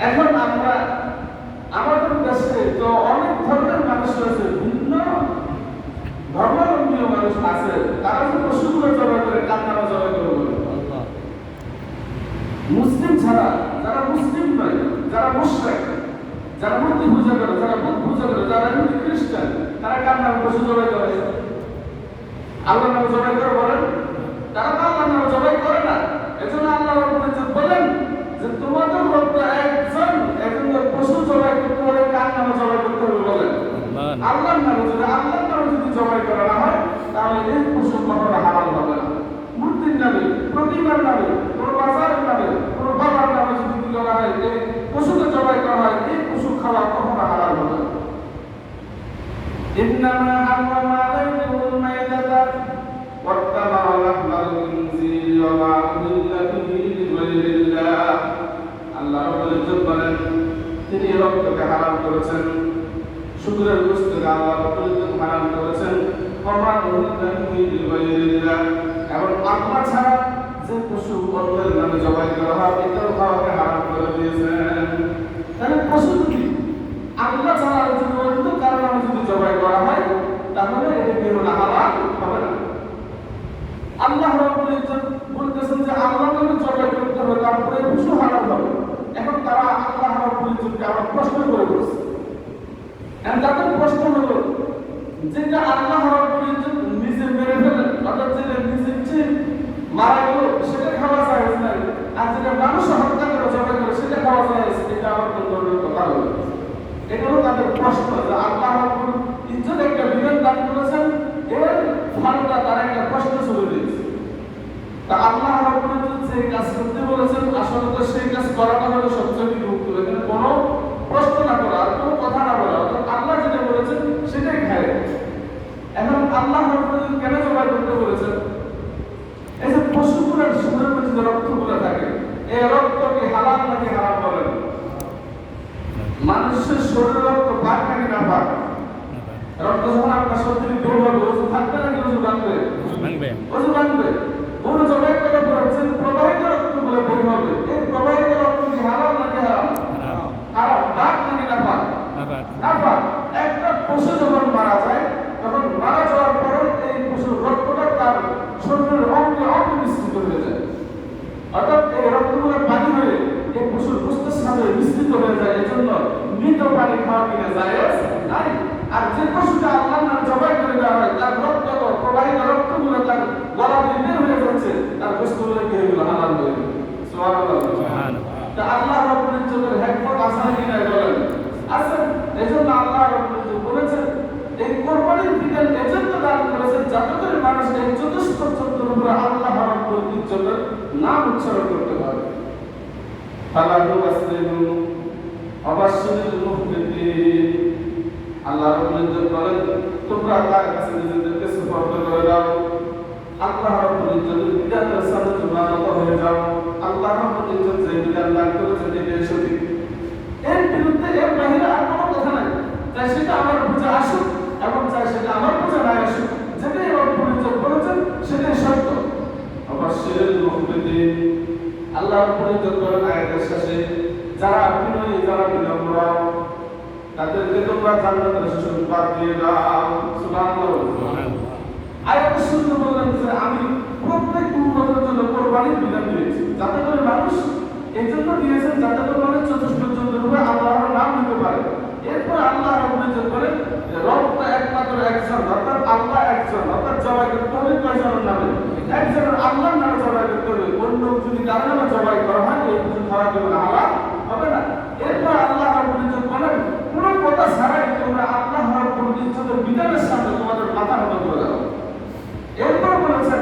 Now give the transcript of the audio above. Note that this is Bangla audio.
এখন আমরা আমাদের দেশে তো অনেক ধরনের মানুষ রয়েছে, ভিন্ন ধর্মাবলম্বী মানুষ আছে, তারা যে পশুগুলো জবাই করে কান্নামা জবাই করে বলে। মুসলিম ছাড়া যারা মুসলিম নয়, যারা মুশরিক, যারা মূর্তি পূজা করে, যারা বুত পূজা করে, যারা হিন্দু খ্রিস্টান, তারা কান্নামা পশু জবাই করে। আল্লাহর নামে জবাই করে বলেন? তারা তো আল্লাহর নামে জবাই করে না। এজন্য আল্লাহ রাব্বুল ইজ্জত বলেন যে তোমাদের মধ্যে একজন পশু জবাই করতে হলে কার নামে জবাই করতে হবে বলেন? আল্লাহর নামে। আল্লাহর নামে যদি জবাই করা না হয় তাহলে এই পশু কখনো হালাল হবে না। মূর্তির নামে, প্রতিমার নামে, কোন বাজারের নামে, কোন বাবার নামে যদি করা হয়, এই পশুকে জবাই করা হয়, এই পশু খাওয়া কখনো হালাল হবে না। ইন্নামা হারামা আলাইকুমুল মাইতাতা ওয়াত্তামা লাহমাল খিনজির ওয়া মা উহিল্লা বিহি লিগাইরিল্লাহ। আল্লাহ রাব্বুল ইজ্জত বলেন তিনি রক্তকে হারাম করেছেন, শুকরের গোশতকে আল্লাহ রাব্বুল ইজ্জত হারাম করেছেন, ওয়া মা উহিল্লা বিহি লিগাইরিল্লাহ। এবং আল্লাহ ছাড়া যে পশু অন্যের নামে জবাই করা হয় এটাও খাওয়াকে হারাম করে দিয়েছেন। তাহলে পশু যদি আল্লাহ ছাড়া যদি অন্য কারো নামে যদি জবাই করা হয় তাহলে এটা কি হলো? হালাল হবে না। আল্লাহ রাব্বুল ইজ্জত বলতেছেন যে আল্লাহর নামে জবাই করতে হবে, তারপরে পশু হালাল হবে। এখন তারা আল্লাহ রাব্বুল ইজ্জতকে আবার প্রশ্ন করে বলছে। এখন তাদের প্রশ্ন হলো যেটা আল্লাহ রাব্বুল ইজ্জত নিজে মেরে ফেলেন, অর্থাৎ যেটা নিজে মারা গেল সেটা খাওয়া যায় না, আর যেটা মানুষ হত্যা করে জবাই করে সেটা খাওয়া যায়, এটা আবার কোন ধরনের কথা হলো? এটা হলো তাদের প্রশ্ন যে আল্লাহ রাব্বুল ইজ্জত একটা বিধান দান করেছেন, এর ফলটা তারা একটা প্রশ্ন শুরু দিয়েছে। তা আল্লাহ রাব্বুল ইজ্জত যে কাজ করতে বলেছেন আসলে তো সেই কাজ করাটা হলো সবচেয়ে বিরক্ত। এখানে কোনো প্রশ্ন না করা, আর কোনো কথা না বলা, অর্থাৎ আল্লাহ যেটা বলেছেন সেটাই খায়। এখন আল্লাহ রাব্বুল ইজ্জত কেন জবাই করতে বলেছেন? এই যে পশুগুলোর শরীরের মধ্যে যে রক্তগুলো থাকে, এই রক্তকে হালাল নাকি হারাম বলেন? মানুষের শরীরের রক্ত পাক নাকি না পাক? রক্ত যখন আপনার শরীরে বের হবে ওজন থাকবে নাকি ওজন বাড়বে? ওজন বাড়বে। কোন জবাই করার পর যে প্রবাহিত রক্তগুলো বের হবে, এই প্রবাহিত রক্ত কি হালাল নাকি হারাম? হারাম। পাক নাকি না পাক? না পাক। একটা পশু যখন মারা যায় তখন মারা যাওয়ার পরে এই পশুর রক্তটা তার শরীরের অঙ্গে অঙ্গে মিশ্রিত হয়ে যায়, অর্থাৎ এই রক্তগুলো পানি হয়ে এই পশুর গোশতের সাথে মিশ্রিত হয়ে যায়। এই জন্য মৃত পানি খাওয়া কিনা জায়েজ নাই। আর যে পশুটা আল্লাহর নামে জবাই করে দেওয়া হয় তার রক্ত প্রবাহিত রক্তগুলো তার গলা দিয়ে বের হয়ে যাচ্ছে, তার গোশতগুলো কি হয়ে গেল? হালাল হয়ে গেল। সুবহানাল্লাহ। তা আল্লাহ রাব্বুল ইজ্জতের হিকমত আছে কি না বলেন? আছে। এজন্য আল্লাহ রাব্বুল ইজ্জত বলেছেন এই কোরবানির বিধান এজন্য দান করেছেন যাতে করে মানুষ এই চতুষ্প চন্দ্রের উপরে আল্লাহ রাব্বুল ইজ্জতের নাম উচ্চারণ করতে পারে। ফালাহু আসলিমু আবাশশিরিল মুখবিতিন। আল্লাহ রাব্বুল ইজ্জত বলেন তোমরা আল্লাহর কাছে নিজেদেরকে সুপর্দ করে দাও, আল্লাহ রাব্বুল ইজ্জতের বিধানের সাথে তোমরা নত হয়ে যাও। আল্লাহ রাব্বুল ইজ্জত যে বিধান দান করেছেন এটাই সঠিক, এর বিরুদ্ধে এর বাইরে আর কোনো কথা নাই। তাই সেটা আমার বুঝে আসুক এবং চাই সেটা আমার বুঝে না আসুক, যেটাই রাব্বুল ইজ্জত বলেছেন সেটাই সত্য। আবাশশিরিল মুখবিতিন। আল্লাহ রাব্বুল ইজ্জত বলেন আয়াতের শেষে যারা বিনয়ী, যারা বিনম্র, তাদেরকে তোমরা জান্নাতের সুসংবাদ দিয়ে দাও। সুবহানাল্লাহ। আয়াত শুনতে বললেন যে আমি প্রত্যেক উম্মতের জন্য কোরবানির বিধান দিয়েছি, যাতে করে মানুষ এই জন্য দিয়েছেন যাতে করে মানুষ চতুষ্প চন্দ্রের উপরে আল্লাহর নাম নিতে পারে। এরপর আল্লাহ রাব্বুল ইজ্জত বলেন যে রবটা একমাত্র একজন, অর্থাৎ আল্লাহ একজন, অর্থাৎ জবাই করতে হবে কয়জনের নামে? একজনের আল্লাহর নামে জবাই করতে হবে। অন্য যদি কারো নামে জবাই করা হয় এই পর্যন্ত খাওয়া যাবে না, হালাল হবে না। এরপর আল্লাহ রাব্বুল ইজ্জত বলেন কোনো কথা ছাড়াই তোমরা আল্লাহ রাব্বুল ইজ্জতের বিধানের সামনে তোমাদের মাথা নত করে দাও। এরপর বলেছেন